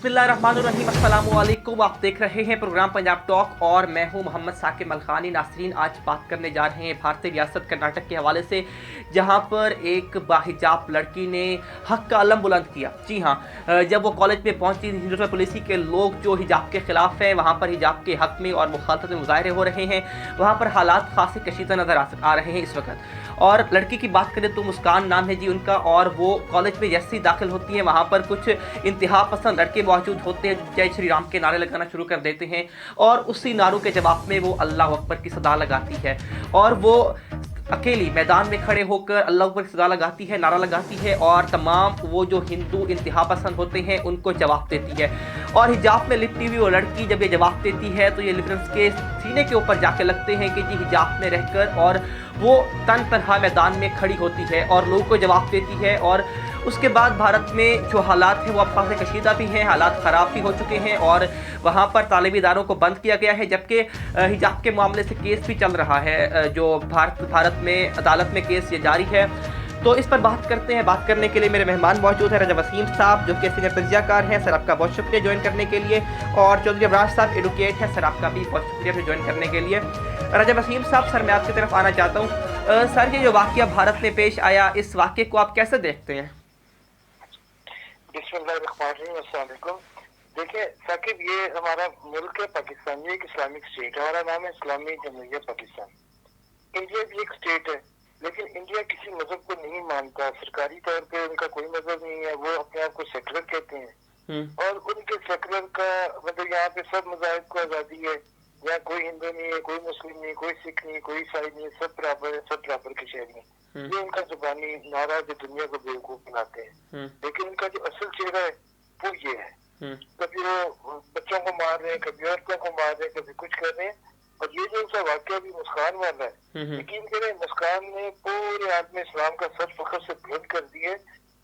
बिस्मिल्लाहिर्रहमानिर्रहीम, अस्सलाम वालेकुम। आप देख रहे हैं प्रोग्राम पंजाब टॉक और मैं हूं मोहम्मद साकिब मलखानी। नासरीन, आज बात करने जा रहे हैं भारतीय रियासत कर्नाटक के हवाले से, जहां पर एक बाहिजाब लड़की ने हक का अलम बुलंद किया। जी हां, जब वो कॉलेज में पहुंची, हिंदुत्व पॉलिसी के लोग जो हिजाब के खिलाफ हैं वहां पर हिजाब के हक में और मुखालफत में मुजाहरे हो रहे हैं। वहां पर हालात खासे कशीदा नजर आ रहे हैं इस वक्त। और लड़की की बात करें तो मुस्कान नाम है जी उनका, और वो कॉलेज में जैसे ही दाखिल होती हैं वहाँ पर कुछ इंतहा पसंद लड़के मौजूद होते हैं जो जय श्री राम के नारे लगाना शुरू कर देते हैं, और उसी नारों के जवाब में वो अल्लाह अकबर की सदा लगाती है। और वो अकेली मैदान में खड़े होकर अल्लाह अकबर की सदा लगाती है, नारा लगाती है, और तमाम वो जो हिंदू इंतहा पसंद होते हैं उनको जवाब देती है। और हिजाब में लिपटी हुई वो लड़की जब ये जवाब देती है तो ये लिबरल्स के सीने के ऊपर जाके लगते हैं कि जी हिजाब में रहकर, और वो तन तनहा मैदान में खड़ी होती है और लोगों को जवाब देती है। और उसके बाद भारत में जो हालात हैं वो अब खासे कशीदा भी हैं, हालात ख़राब भी हो चुके हैं, और वहाँ पर तालिबी इदारों को बंद किया गया है, जबकि हिजाब के मामले से केस भी चल रहा है, जो भारत में अदालत में केस ये जारी है। तो इस पर बात करते हैं। बात करने के लिए मेरे मेहमान मौजूद हैं रजा वसीम साहब, जो कि सीनियर तजियाकार हैं। सर, आपका बहुत शुक्रिया ज्वाइन करने के लिए। और चौधरी अबराज साहब एडवोकेट हैं। सर, आपका भी बहुत शुक्रिया ज्वाइन करने के लिए। रजा वसीम साहब, सर मैं आपकी तरफ आना चाहता हूँ। सर, ये जो वाक़या भारत में पेश आया, इस वाक़े को आप कैसे देखते हैं? बिस्मिल्लाहिर्रहमानिर्रहीम। देखिए साकिब, ये हमारा मुल्क है पाकिस्तान, ये एक इस्लामिक स्टेट है। हमारा नाम है इस्लामी जमहूरियत पाकिस्तान। इंडिया भी एक स्टेट है, लेकिन इंडिया किसी मजहब को नहीं मानता। सरकारी तौर पे उनका कोई मजहब नहीं है, वो अपने आप को सेकुलर कहते हैं। और उनके सेकुलर का मतलब यहाँ पे सब मज़ाहिब को आज़ादी है। यहाँ कोई हिंदू नहीं है, कोई मुस्लिम नहीं, कोई सिख नहीं, कोई ईसाई नहीं, सब बराबर है, सब बराबर के शहरी हैं। ये उनका जुबानी नारा जो दुनिया को बेवकूफ बनाते हैं, लेकिन उनका जो असल चेहरा है वो ये है। कभी वो बच्चों को मार रहे हैं, कभी औरतों को मार रहे हैं, कभी कुछ कर रहे हैं। और ये जो उनका वाक्य भी मुस्कान वाला है, यकीन करें मुस्कान ने पूरे आदमी इस्लाम का सर फखर से बुलंद कर दिए।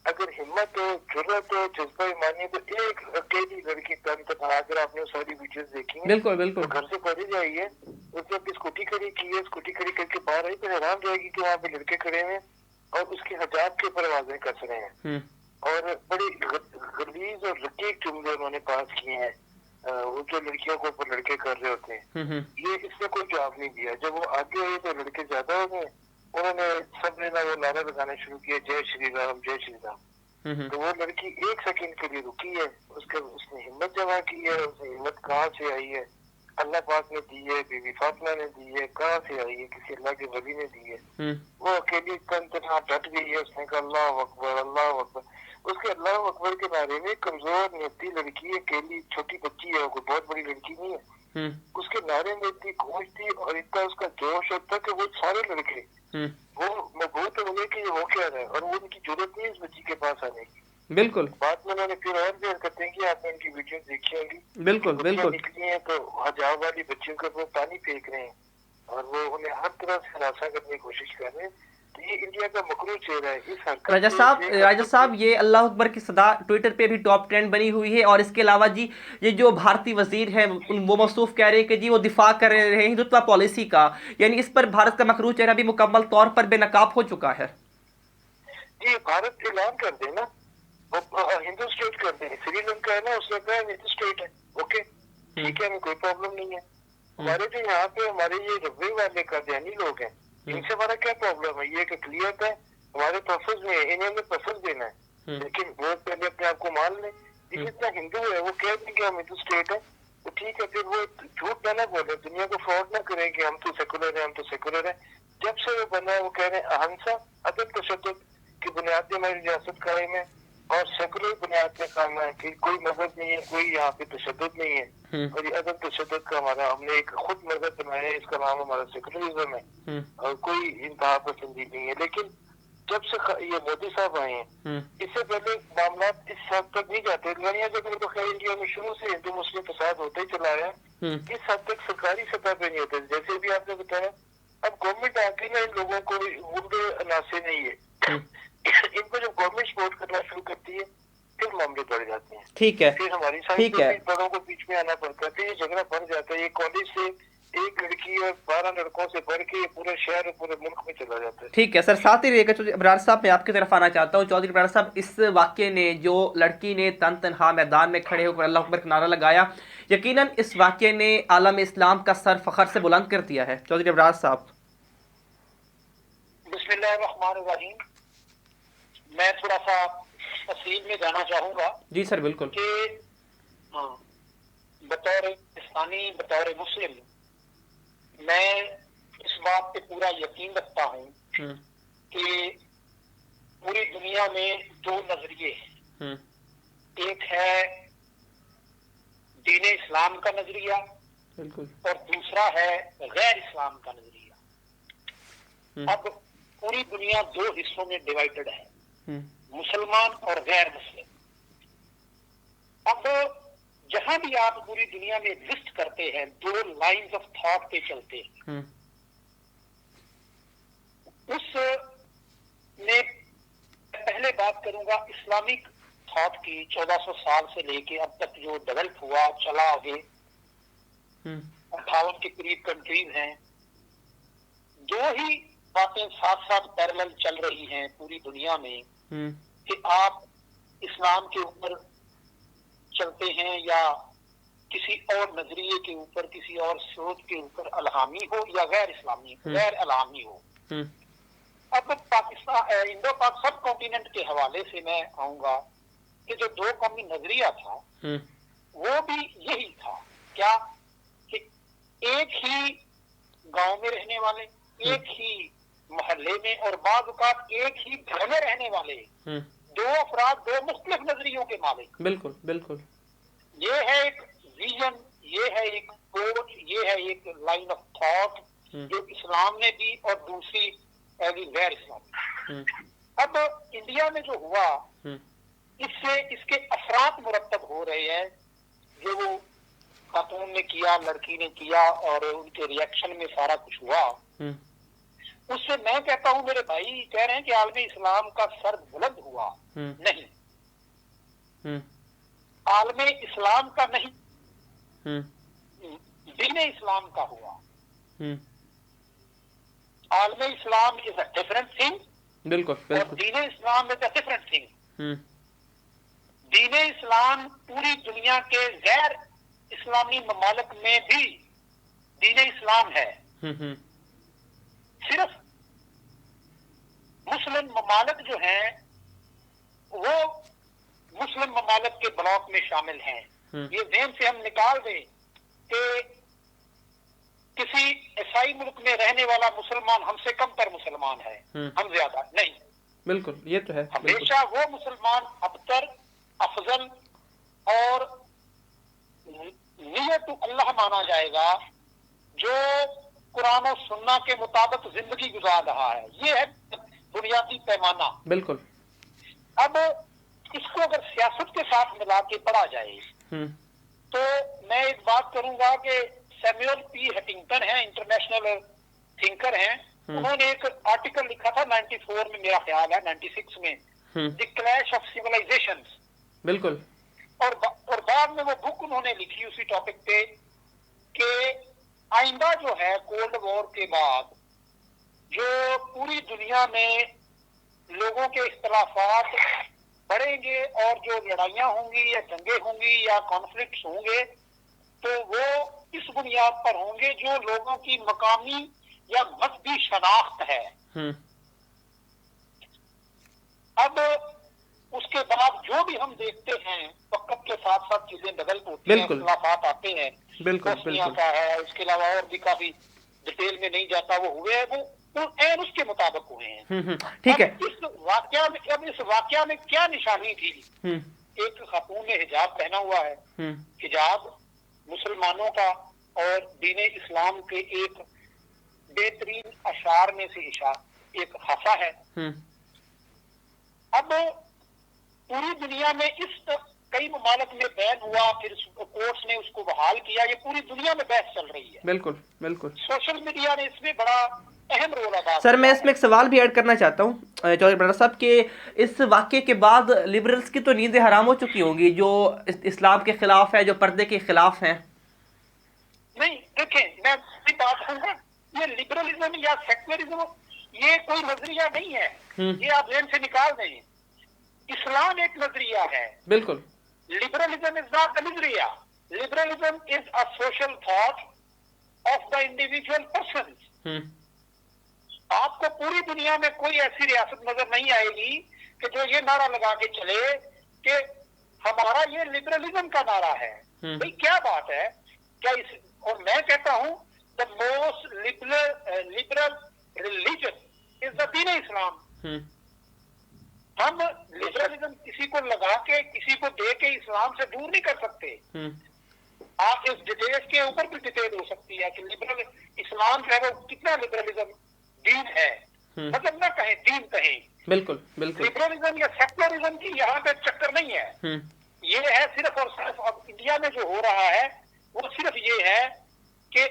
अगर हिम्मत हो, जुर्रत हो, जज्बा ईमानी, तो एक अकेली लड़की तन तक, अगर आपने सारी वीडियोस देखी हैं, बिल्कुल बिल्कुल, तो घर से पढ़े जाइए। उसने अपनी स्कूटी खड़ी की है, स्कूटी खड़ी करके बाहर आई तो हैरान जाएगी कि वहाँ पे लड़के खड़े हैं और उसके हिजाब के ऊपर आवाजें कस रहे हैं, और बड़ी गलीज और रकीक जुमले उन्होंने पास किए हैं। वो जो लड़कियों को ऊपर लड़के कर रहे होते हैं, ये इसने कोई जवाब नहीं दिया। जब वो आगे हुए तो लड़के ज्यादा हो गए, उन्होंने सबने ना वो नारा लगाना शुरू किया, जय श्री राम, जय श्री राम। तो वो लड़की एक सेकंड के लिए रुकी है, उसने हिम्मत जमा की है। उसने हिम्मत कहाँ से आई है? अल्लाह पाक ने दी है, बीबी फातिमा ने दी है। कहाँ से आई है? किसी अल्लाह के वली ने दी है। वो अकेली तन तनहा डट गई है। उसने कहा अल्लाह अकबर, अल्लाह अकबर। उसके अल्लाह अकबर के नारे में कमजोर नियति लड़की, अकेली छोटी बच्ची है, कोई बहुत बड़ी लड़की नहीं है, उसके नारे में इतनी खोज थी और इतना उसका जोश होता कि वो सारे लड़के वो मजबूत हो गए कि वो क्या है, और वो उनकी जरूरत नहीं है इस बच्ची के पास आने की। बिल्कुल, बाद में उन्होंने फिर और भी हरकतें की, आपने उनकी वीडियो देखी होगी। बिल्कुल बिल्कुल, निकली है तो हिजाब वाली बच्चियों के ऊपर पानी फेंक रहे हैं और वो उन्हें हर तरह से हरासा करने की कोशिश कर रहे हैं। तो ये इंडिया का मकरू चेहरा है। इस राजा साहब, ये अल्लाह अकबर की सदा ट्विटर पे भी टॉप ट्रेंड बनी हुई है। और इसके अलावा जी, ये जो भारतीय वजीर है वो मौसूफ कह रहे हैं कि जी वो दिफा कर रहे हैं हिंदुत्व पॉलिसी का, यानी इस पर भारत का मकरू चेहरा भी मुकम्मल तौर पर बेनकाब हो चुका है। जी, भारत ऐलान कर दे ना, वो हिंदू स्टेट कर दे। श्रीलंका है ना, उसने कहा हिंदू स्टेट है, ओके ठीक है, हमें कोई प्रॉब्लम नहीं है। हमारे जो यहाँ पे हमारे ये रब्बे वाले कादियानी लोग हैं, इनसे हमारा क्या प्रॉब्लम है? ये एक अक़लियत है, हमारे तहफ़्फ़ुज़ में है, इन्हें हमें पसंद देना है। लेकिन वो पहले अपने आप को मान लें। जितना हिंदू है वो कह दें कि हम हिंदू स्टेट है, तो ठीक है, फिर वो झूठ ना बोले, दुनिया को फ्रॉड ना करें कि हम तो सेकुलर है, हम तो सेकुलर है। जब से वो बना है वो कह रहे हैं अहिंसा, अदम तशद्दुद की बुनियाद पे हमारी रियासत कायम है, और सेकुलर बुनियाद पे काम है कि कोई मजहब नहीं है, कोई यहाँ पे तशद्दुद नहीं है। और ये अदम तशद्दुद का हमारा, हमने एक खुद मजहब बनाया है, इसका नाम हमारा सेकुलरिज्म है, और कोई इंतहा पसंदी नहीं है। लेकिन जब से ये मोदी साहब आए हैं, इससे पहले मामला इस हद तक नहीं जाते। लड़ाइयाँ जो तो खैर इंडिया में शुरू से हिंदू मुस्लिम फसाद होते ही चला रहा है, इस हद तक सरकारी सतह पे नहीं होते। जैसे भी आपने बताया, अब गवर्नमेंट आके ना इन लोगों को मुद्दे अनासे नहीं है, इनको जब गवर्नमेंट सपोर्ट करना शुरू करती है फिर मामले बढ़ जाते हैं। ठीक है, फिर हमारी साइड से बड़ों को बीच में आना पड़ता है, फिर ये झगड़ा बढ़ जाता है। ये कॉलेज से एक लड़की और 12 लड़कों से बढ़ के ये पूरे शहर और पूरे मुल्क में चला जाता है। ठीक है सर, साथ ही रहेगा चौधरी अबरार साहब, मैं आपकी तरफ आना चाहता हूँ। चौधरी अबरार साहब, इस वाक्य ने जो लड़की ने तन तनहा मैदान में खड़े होकर अल्लाह अकबर का नारा लगाया, यकीनन इस वाक्य ने आलम इस्लाम का सर फखर से बुलंद कर दिया है। चौधरी अबरार साहब। बिस्मिल्लाहिर्रहमानिर्रहीम। मैं थोड़ा सा तफसील में जाना चाहूंगा। जी सर बिल्कुल। कि हाँ, बतौर पाकिस्तानी, बतौर मुस्लिम, मैं इस बात पे पूरा यकीन रखता हूँ कि पूरी दुनिया में दो नजरिए हैं। एक है दीन इस्लाम का नजरिया और दूसरा है गैर इस्लाम का नजरिया। अब पूरी दुनिया दो हिस्सों में डिवाइडेड है, मुसलमान और गैर मुस्लिम। अब जहां भी आप पूरी दुनिया में एग्जिस्ट करते हैं, दो लाइंस ऑफ थॉट पे चलते हैं। उस में पहले बात करूंगा इस्लामिक थॉट की। 1400 साल से लेके अब तक जो डेवलप हुआ, चला आगे, 58 के करीब कंट्रीज हैं। दो ही बातें साथ साथ पैरेलल चल रही हैं पूरी दुनिया में कि आप इस्लाम के ऊपर चलते हैं या किसी और नजरिए के ऊपर, किसी और सोच के ऊपर अलहामी हो या गैर इस्लामी, गैर अलहामी हो। अब पाकिस्तान, इंडो पाक सब कॉन्टिनेंट के हवाले से मैं आऊंगा कि जो दो कौमी नजरिया था वो भी यही था। क्या कि एक ही गांव में रहने वाले, एक ही मोहल्ले में और बाद औक़ात एक ही घर में रहने वाले दो अफराद, दो मुख्तलिफ नजरियों के मालिक। बिल्कुल बिल्कुल। ये है एक विजन, ये है एक सोच, ये है एक लाइन ऑफ थॉट जो इस्लाम ने दी और दूसरी गैर इस्लामी। अब इंडिया में जो हुआ, इससे इसके असरात मुरतब हो रहे हैं। जो वो खातून ने किया, लड़की ने किया और उनके रिएक्शन में सारा कुछ हुआ, उससे मैं कहता हूं, मेरे भाई कह रहे हैं कि आलमी इस्लाम का सर बुलंद हुआ। नहीं, आलमी इस्लाम का नहीं, दीन इस्लाम का हुआ। आलमी Islam is a different thing. बिल्कुल और दीन Islam is a different thing. दीन इस्लाम पूरी दुनिया के गैर इस्लामी ममालिक में भी दीन इस्लाम है। सिर्फ मुस्लिम ममालिक जो हैं वो मुस्लिम ममालिक के ब्लॉक में शामिल हैं। ये ज़हन से हम निकाल दें कि किसी ईसाई मुल्क में रहने वाला मुसलमान हमसे कम तर मुसलमान है, हम ज्यादा नहीं। बिल्कुल, ये तो है। हमेशा वो मुसलमान अबतर, अफजल और नियत अल्लाह माना जाएगा जो कुरान और सुन्ना के मुताबिक जिंदगी गुजार रहा है। ये है बुनियादी पैमाना। बिल्कुल। अब इसको अगर सियासत के साथ मिला के पढ़ा जाए तो मैं एक बात करूंगा कि सैमुअल पी हंटिंगटन है, इंटरनेशनल थिंकर हैं। उन्होंने एक आर्टिकल लिखा था 94 में, मेरा ख्याल है 96 में, द क्लैश ऑफ सिविलाइजेशंस। बिल्कुल। और बाद में वो बुक उन्होंने लिखी उसी टॉपिक पे कि आइंदा जो है कोल्ड वॉर के बाद जो पूरी दुनिया में लोगों के इख्तलाफात बढ़ेंगे और जो लड़ाइयां होंगी या जंगें होंगी या कॉन्फ्लिक्ट्स होंगे तो वो इस बुनियाद पर होंगे जो लोगों की मकामी या मजहबी शनाख्त है। अब उसके बाद जो भी हम देखते हैं वक्त के साथ साथ चीजें बदल होती हैं, इख्तलाफात आते हैं। बिल्कुल का है, इसके अलावा और भी काफी डिटेल में नहीं जाता, वो हुए हैं, वो एन उसके मुताबिक हुए हैं। ठीक है। इस वाकया में क्या निशानी थी? एक खातून ने हिजाब पहना हुआ है। हिजाब मुसलमानों का और दीन इस्लाम के एक बेहतरीन अशार में से एक हसा है। अब पूरी दुनिया में इस कई ममालिक में बैन हुआ, फिर कोर्ट्स ने उसको बहाल किया। ये पूरी दुनिया में बहस चल रही है। बिल्कुल बिल्कुल। सोशल मीडिया ने इसमें बड़ा अहम रोल अदा। सर मैं इसमें एक सवाल भी ऐड करना चाहता हूँ चौधरी अबरार साहब के, इस वाक्य के बाद लिबरल्स की तो नींदें हराम हो चुकी होंगी जो इस्लाम के खिलाफ है, जो पर्दे के खिलाफ हैं। नहीं, देखें मैं अपनी बात है ना, ये लिबरलिज्म या सेक्युलरिज्म ये कोई नजरिया नहीं है, ये आप जहन से निकाल दें। इस्लाम एक नजरिया है, बिल्कुल। लिबरलिज्म इज नॉट द नजरिया, liberalism is a social thought of the individual person. आपको पूरी दुनिया में कोई ऐसी रियासत नजर नहीं आएगी कि जो ये नारा लगा के चले कि हमारा ये लिबरलिज्म का नारा है। भाई क्या बात है, क्या इस, और मैं कहता हूं the most liberal religion is the दीन इस्लाम। हम लिबरलिज्म किसी को लगा के किसी को दे के इस्लाम से दूर नहीं कर सकते। आप इस डिटेल्स के ऊपर भी डिटेल हो सकती है कि लिबरल इस्लाम जो है वो कितना लिबरलिज्म दीन है, मतलब ना कहें दीन कहें। बिल्कुल बिल्कुल। लिबरलिज्म या सेक्युलरिज्म की यहाँ पे चक्कर नहीं है। ये है सिर्फ और सिर्फ अब इंडिया में जो हो रहा है वो सिर्फ ये है कि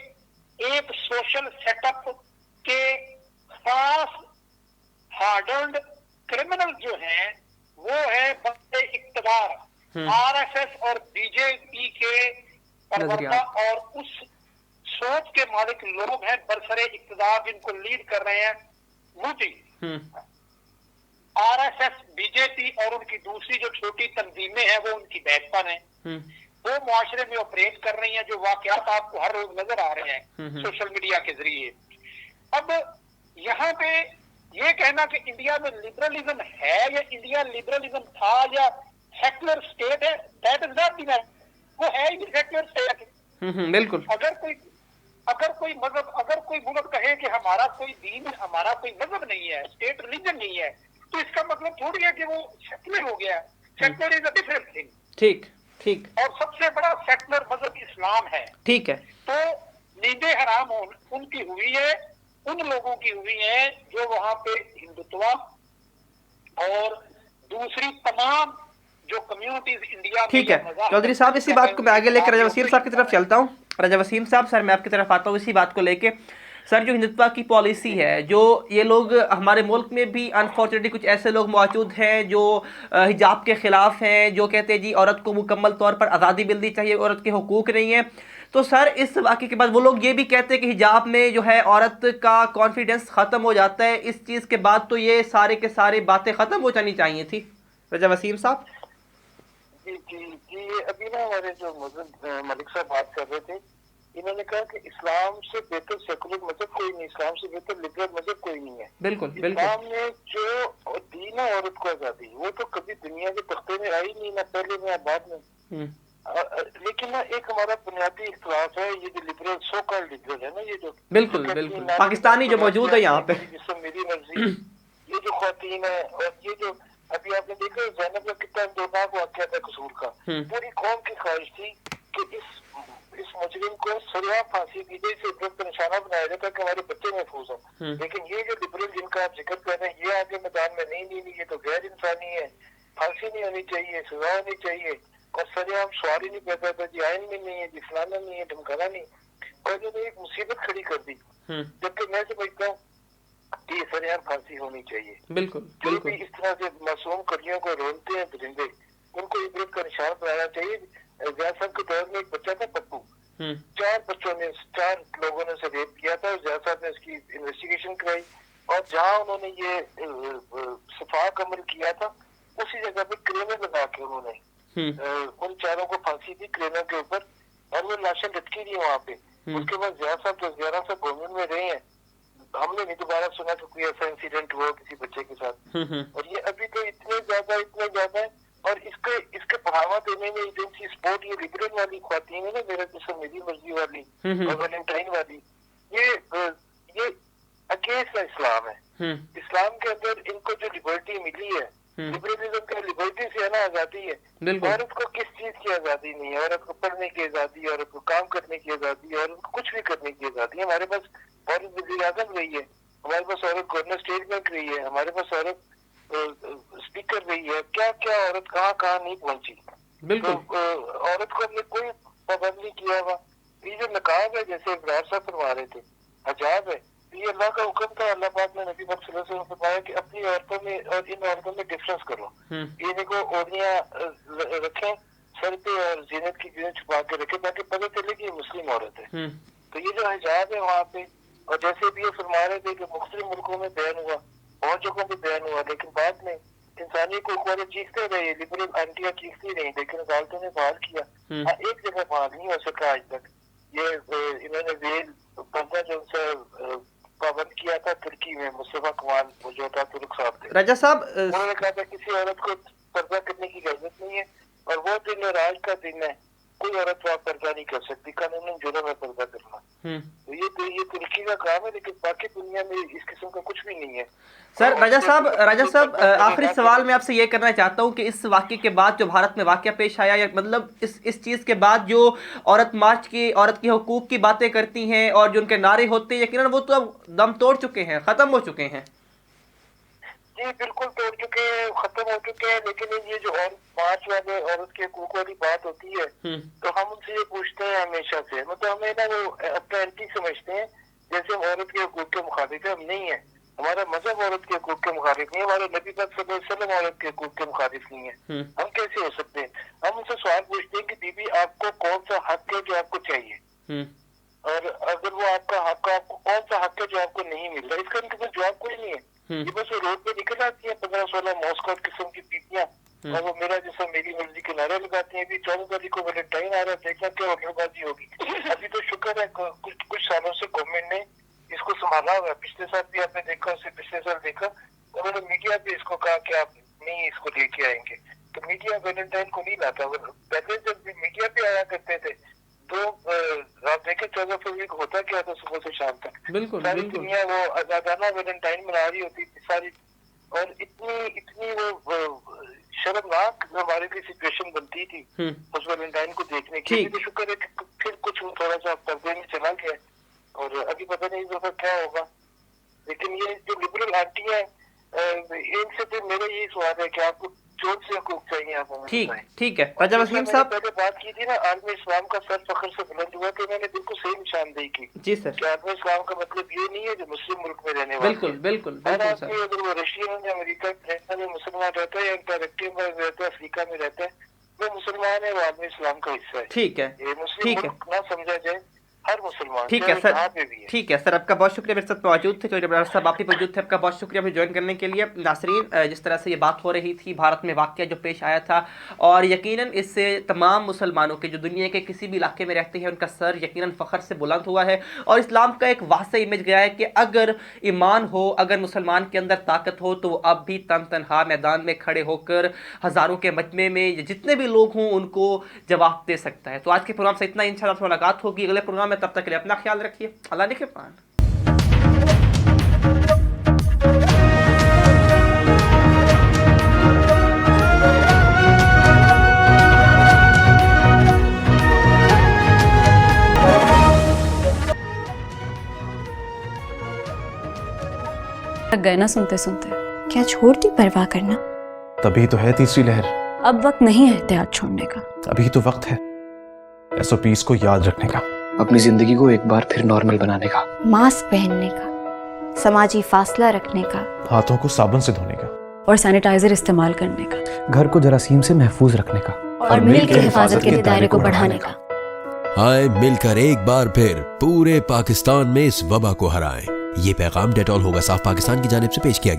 एक सोशल सेटअप के खास हार्डन्ड क्रिमिनल जो हैं वो है बड़े इक्तदार आरएसएस और बीजेपी के परवरदा और उस सोच के मालिक लोग हैं बरसरे इक्तदार जिनको लीड कर रहे हैं मोदी। आरएसएस बीजेपी और उनकी दूसरी जो छोटी तंजीमें हैं वो उनकी बैकपन है, वो मुआशरे में ऑपरेट कर रही हैं, जो वाकयात आपको हर रोज नजर आ रहे हैं सोशल मीडिया के जरिए। अब यहाँ पे ये कहना कि इंडिया में लिबरलिज्म है या इंडिया लिबरलिज्म था या सेक्युलर स्टेट है, दैट इज नॉट द, वो है ही सेक्युलर स्टेट। बिल्कुल। अगर कोई मुल्क कहे कि हमारा कोई दीन, हमारा कोई मजहब नहीं है, स्टेट रिलीजन नहीं है, तो इसका मतलब थोड़ी है कि वो सेक्युलर हो गया। Secular is a different thing. ठीक ठीक। और सबसे बड़ा सेक्युलर मजहब इस्लाम है। ठीक है। तो नींदें हराम उनकी हुई है, उन लोगों की हुई है जो वहां पे हिंदुत्व और दूसरी तमाम जो कम्युनिटीज इंडिया में। ठीक है चौधरी साहब, इसी बात को मैं आगे लेकर रजा वसीम साहब की तरफ चलता हूँ। रजा वसीम साहब, सर मैं आपकी तरफ आता हूँ इसी बात को लेके। सर जो हिंदुत्व की पॉलिसी है, जो ये लोग हमारे मुल्क में भी अनफॉर्चुनेटली कुछ ऐसे लोग मौजूद हैं जो हिजाब के ख़िलाफ़ हैं, जो कहते हैं जी औरत को मुकम्मल तौर पर आज़ादी मिलनी चाहिए, औरत के हुकूक नहीं है। तो सर इस वाक़े के बाद वो लोग ये भी कहते हैं कि हिजाब में जो है औरत का कॉन्फिडेंस ख़त्म हो जाता है। इस चीज़ के बाद तो ये सारे के सारे बातें ख़त्म हो जानी चाहिए थी। रजा वसीम साहब। जी अभी ना हमारे जो मलिक साहब बात कर रहे थे, इन्होंने कहा कि इस्लाम से बेहतर सेकुलर मजहब कोई नहीं, इस्लाम से बेहतर लिबरल मजहब कोई नहीं है। बिल्कुल इस्लाम ने जो दी ना औरत को आजादी, वो तो कभी दुनिया के तख्ते में आई नहीं, ना पहले में बाद में। लेकिन ना एक हमारा बुनियादी इख्तिलाफ है, ये जो लिबरल सो कॉल्ड लिबरल है ना, ये जो बिल्कुल बिल्कुल पाकिस्तानी जो मौजूद है यहाँ पे, मेरी मर्जी, ये जो ख्वातीन है, और ये जो अभी आपने देखा ज़ैनब का कितना दर्दनाक वाक़या था कसूर का। पूरी कौम की ख्वाहिश थी कि इस मुजरिम को सरिया फांसी दी जाए, इसे इबरत का निशाना बनाया जाए ताकि हमारे बच्चे महफूज हों। लेकिन ये जो लिबरल जिनका आप जिक्र कर रहे हैं, ये आगे मैदान में नहीं, ये तो गैर इंसानी है, फांसी नहीं होनी चाहिए, सजा होनी चाहिए, और सरिया हम सवारी नहीं पैदा होता जी, आइन में नहीं है जी, फलाना नहीं है, धमकाना नहीं, और जो एक मुसीबत खड़ी कर दी। जबकि मैं समझता हूँ कि सरिया फांसी होनी चाहिए। बिल्कुल जो भी इस तरह से मासूम कलियों को रोलते हैं दरिंदे, उनको इबरत का निशान बनाना चाहिए। ज़िया साहब के दौर में एक बच्चा था पप्पू, 4 लोगों ने उसे रेप किया था, ज़िया साहब ने उसकी इन्वेस्टिगेशन कराई, और जहाँ उन्होंने ये सफाक अमल किया था उसी जगह पे क्रेने लगा के उन्होंने उन 4 को फांसी दी क्रेनों के ऊपर, और वो लाशें लटकी रही वहाँ पे। उसके बाद ज़िया साहब 10-11 से गोमिन में रहे हैं, हमने नहीं दोबारा सुना कि कोई ऐसा इंसिडेंट हुआ किसी बच्चे के साथ। और ये अभी तो इतने ज्यादा है, और इसके बढ़ावा देने में एजेंसी स्पोर्ट, ये लिबरल वाली ख्वातीन है ना, मेरा जिसम मेरी मर्जी वाली और वैलेंटाइन वाली, ये अगेंस्ट इस्लाम है। इस्लाम के अंदर इनको जो लिबर्टी मिली है, लिबरलिज्म का लिबर्टी से है ना आजादी है। औरत को किस चीज की आजादी नहीं है? औरत को पढ़ने की आजादी, औरत को काम करने की आजादी, औरत को कुछ भी करने की आजादी। हमारे पास औरत वज़ीर आज़म रही है, हमारे पास औरत गवर्नर स्टेट बैंक रही है, हमारे पास औरत स्पीकर रही है, क्या क्या औरत कहाँ नहीं पहुंची। तो औरत को हमने कोई पाबंद नहीं किया हुआ। ये जो नकाब है, जैसे इब्रार साहब फरमा रहे थे, हिजाब है, ये अल्लाह का हुक्म था। अल्लाह पाक ने नबी सल्लल्लाहु अलैहि वसल्लम फरमाया कि अपनी औरतों में और इन औरतों में डिफरेंस करो, इनको ओढ़नियां रखें, सर पे और जीनत की चीजें छुपा के रखे ताकि पता चले कि ये मुस्लिम औरत है। तो ये जो हिजाब है वहाँ पे, और जैसे भी ये फरमा रहे थे कि मुख्तलिफ मुल्कों में बैन हुआ, बहुत जगहों पे बैन हुआ, लेकिन बाद में इंसानी हकूक वाले चीखते रहे, लिबरल आंटियां चीखती रही, लेकिन अदालतों ने बहाल किया। हाँ, एक जगह बहाल नहीं हो सका आज तक। ये इन्होंने वेल पर्दा जो पाबंद किया था तुर्की में, मुस्तफा कमाल वो जो था तुर्क साहब थे, रजा साहब उन्होंने कहा था किसी औरत को पर्दा करने की इजाजत नहीं है, और वो दिन राज का दिन है, कोई औरत वहाँ पर्दा नहीं कर सकती, कानूनन जुर्म है पर्दा करना। तो ये तुर्की का काम है, लेकिन बाकी दुनिया में इस किस्म का कुछ भी नहीं है। सर राजा साहब आखिरी सवाल मैं आपसे ये करना चाहता हूँ कि इस वाक़े के बाद जो भारत में वाक़या पेश आया, या मतलब इस चीज़ के बाद जो औरत मार्च की, औरत के हुकूक की बातें करती हैं और जो उनके नारे होते हैं, यकीनन वो तो अब दम तोड़ चुके हैं, ख़त्म हो चुके हैं। जी बिल्कुल तोड़ चुके हैं, खत्म हो चुके हैं। लेकिन ये जो मार्च वाले औरत के हकूक वाली बात होती है, तो हम उनसे ये पूछते हैं हमेशा से, मतलब हमें ना वो अपना एंटी समझते हैं, जैसे हम औरत के हकूक के मुखालिफ है। हम नहीं है, हमारा मजहब औरत के हकूक के मुखालिफ नहीं है, हमारे नबी पाक सल्लल्लाहु अलैहि वसल्लम औरत के हकूक के मुखालिफ नहीं है। हम कैसे हो सकते हैं? हम उनसे सवाल पूछते हैं कि बीबी आपको कौन सा हक है जो आपको चाहिए, और अगर वो आपका हक, आपको कौन सा हक है जो आपको नहीं मिल रहा, इसका इनके पास जवाब कोई नहीं है। ये बस वो रोड पे निकल आती है 15-16 मॉस्कॉट किस्म की बीबियां, और वो मेरा जैसा मेरी मर्जी के नारे लगाती हैं। अभी 14 तारीख को वैलेंटाइन आ रहा है, देखना क्या होटलबाजी होगी। अभी तो शुक्र है कुछ सालों से गवर्नमेंट ने इसको संभाला हुआ है। पिछले साल भी आपने देखा, उससे पिछले साल देखा, उन्होंने मीडिया पे इसको कहा कि आप नहीं इसको लेके आएंगे, तो मीडिया वैलेंटाइन को नहीं लाता। पहले जब मीडिया पे आया करते थे तो आप देखे 14 फरवरी को होता क्या था सुबह से शाम तक, सारी दुनिया वो आजादाना वैलेंटाइन मना रही होती थी सारी, और इतनी वो शर्मनाक हमारे लिए सिचुएशन बनती थी उस वैलेंटाइन को देखने की। तो शुक्र है कि फिर कुछ थोड़ा सा पर्दे में चला गया, और अभी पता नहीं इस दफा क्या होगा। लेकिन ये जो लिबरल आंटी है, इनसे तो मेरा यही सवाल है कि आपको जोर से हकूक चाहिए। आप ठीक है रजा वसीम साहब, पहले बात की थी ना, आलम इस्लाम का सर फख्र से बुलंद हुआ, तो मैंने बिल्कुल सही निशानदेही की। जी सर, कि आलम इस्लाम का मतलब ये नहीं है जो मुस्लिम मुल्क में रहने वाले। बिल्कुल सर, अगर वो रशिया में, अमेरिका में मुसलमान रहता है, या अंटार्कटिका में रहता है, अफ्रीका में रहता है, वो मुसलमान है, वो आलम इस्लाम का हिस्सा है। ठीक है, ये मुस्लिम मुल्क ना समझा जाए, हर मुसलमान। ठीक है सर, आपका बहुत शुक्रिया मेरे साथ मौजूद थे। चौधरी इमरान साहब आप भी मौजूद थे, आपका बहुत शुक्रिया हमें ज्वाइन करने के लिए। नासरीन, जिस तरह से ये बात हो रही थी, भारत में वाक़या जो पेश आया था, और यकीनन इससे तमाम मुसलमानों के जो दुनिया के किसी भी इलाके में रहते हैं उनका सर यकीनन फ़ख्र से बुलंद हुआ है, और इस्लाम का एक वाज़ेह इमेज गया है कि अगर ईमान हो, अगर मुसलमान के अंदर ताकत हो, तो वो अब भी तनहा मैदान में खड़े होकर हज़ारों के मजमे में जितने भी लोग हों उनको जवाब दे सकता है। तो आज के प्रोग्राम से इतना, इंशाअल्लाह मुलाकात होगी अगले प्रोग्राम में, तब तक के लिए अपना ख्याल रखिए। अल्लाह ने के पान। गए ना सुनते सुनते। क्या छोड़ दी परवाह करना? तभी तो है तीसरी लहर। अब वक्त नहीं है एहतियात छोड़ने का। अभी तो वक्त है SOPs को याद रखने का, अपनी जिंदगी को एक बार फिर नॉर्मल बनाने का, मास्क पहनने का, समाजी फासला रखने का, हाथों को साबुन से धोने का, और सैनिटाइजर इस्तेमाल करने का, घर को जरासीम से महफूज रखने का, और मिलकर हिफाजत के दायरे को बढ़ाने का। आए मिलकर एक बार फिर पूरे पाकिस्तान में इस वबा को हराएं। ये पैगाम डेटॉल होगा साफ पाकिस्तान की जानिब से पेश किया गया।